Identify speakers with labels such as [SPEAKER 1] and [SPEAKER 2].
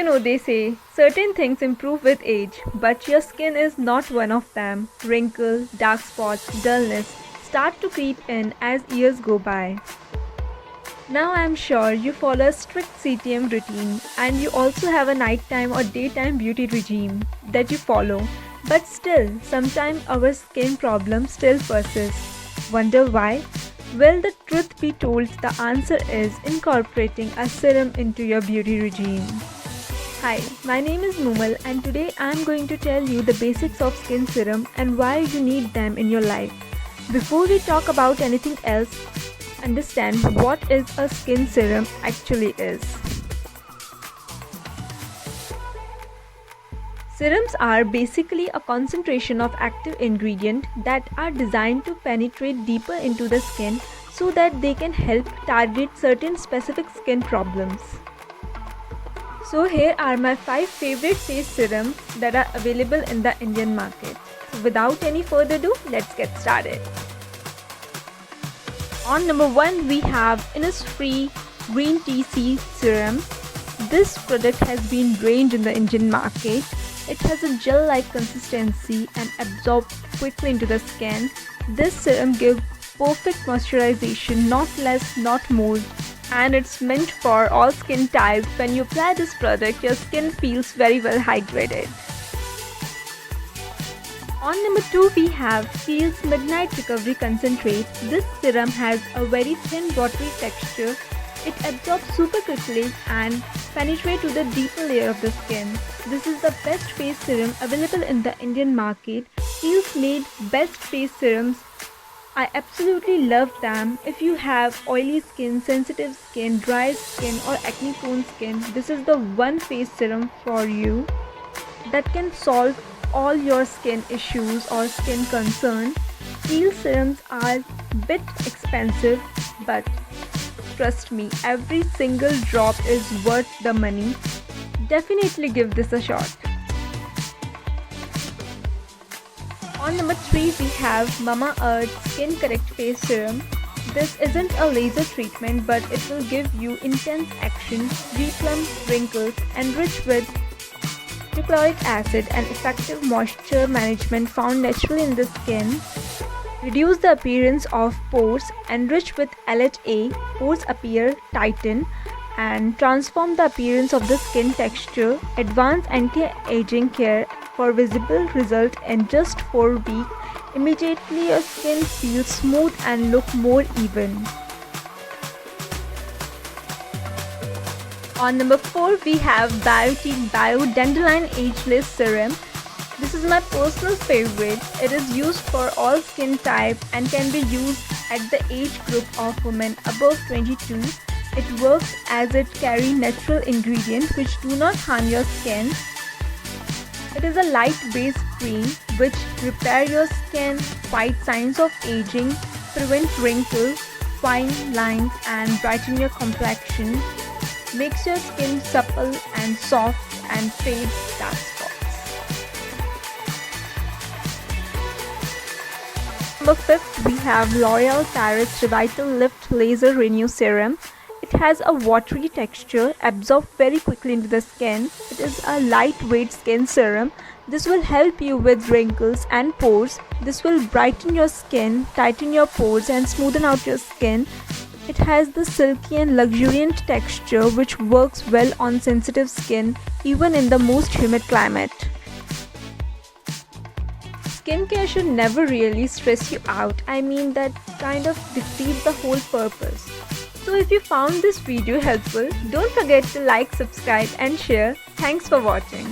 [SPEAKER 1] You know, they say certain things improve with age, but your skin is not one of them. Wrinkles, dark spots, dullness start to creep in as years go by. Now I'm sure you follow a strict CTM routine and you also have a nighttime or daytime beauty regime that you follow. But still, sometimes our skin problems still persist. Wonder why? Well, the truth be told, the answer is incorporating a serum into your beauty regime. Hi, my name is Mumal and today I'm going to tell you the basics of skin serum and why you need them in your life. Before we talk about anything else, understand what is a skin serum actually is. Serums are basically a concentration of active ingredient that are designed to penetrate deeper into the skin so that they can help target certain specific skin problems. So here are my 5 favorite face serums that are available in the Indian market. So without any further ado, let's get started. On number 1 we have Innisfree Green Tea Sea Serum. This product has been range in the Indian market. It has a gel-like consistency and absorbs quickly into the skin. This serum gives perfect moisturization, not less, not more. And it's meant for all skin types. When you apply this product, your skin feels very well hydrated. On number 2 we have Kiehl's Midnight Recovery Concentrate. This serum has a very thin watery texture. It absorbs super quickly and penetrates to the deeper layer of the skin. This is the best face serum available in the Indian market. Kiehl's made best face serums. I absolutely love them. If you have oily skin, sensitive skin, dry skin or acne prone skin, this is the one face serum for you that can solve all your skin issues or skin concerns. Kiehl's serums are bit expensive, but trust me, every single drop is worth the money. Definitely give this a shot. On number 3 we have Mamaearth Skin Correct Face Serum. This isn't a laser treatment, but it will give you intense action, replump wrinkles, enriched with hyaluronic acid and effective moisture management found naturally in the skin. Reduce the appearance of pores, enriched with LHA, pores appear, tighten, and transform the appearance of the skin texture. Advanced anti-aging care for visible result in just 4 weeks. Immediately your skin feels smooth and look more even. On number 4 we have Biotique Bio Dandelion Ageless Serum. This is my personal favorite. It is used for all skin types and can be used at the age group of women above 22. It works as it carries natural ingredients which do not harm your skin. It is a light-based cream which repair your skin, fight signs of aging, prevent wrinkles, fine lines and brighten your complexion. Makes your skin supple and soft and fades dark spots. Number 5 we have L'Oreal Paris Revital Lift Laser Renew Serum. It has a watery texture, absorbs very quickly into the skin. It is a lightweight skin serum. This will help you with wrinkles and pores. This will brighten your skin, tighten your pores and smoothen out your skin. It has the silky and luxuriant texture which works well on sensitive skin even in the most humid climate. Skincare should never really stress you out. I mean, that kind of defeats the whole purpose. So if you found this video helpful, don't forget to like, subscribe and share. Thanks for watching.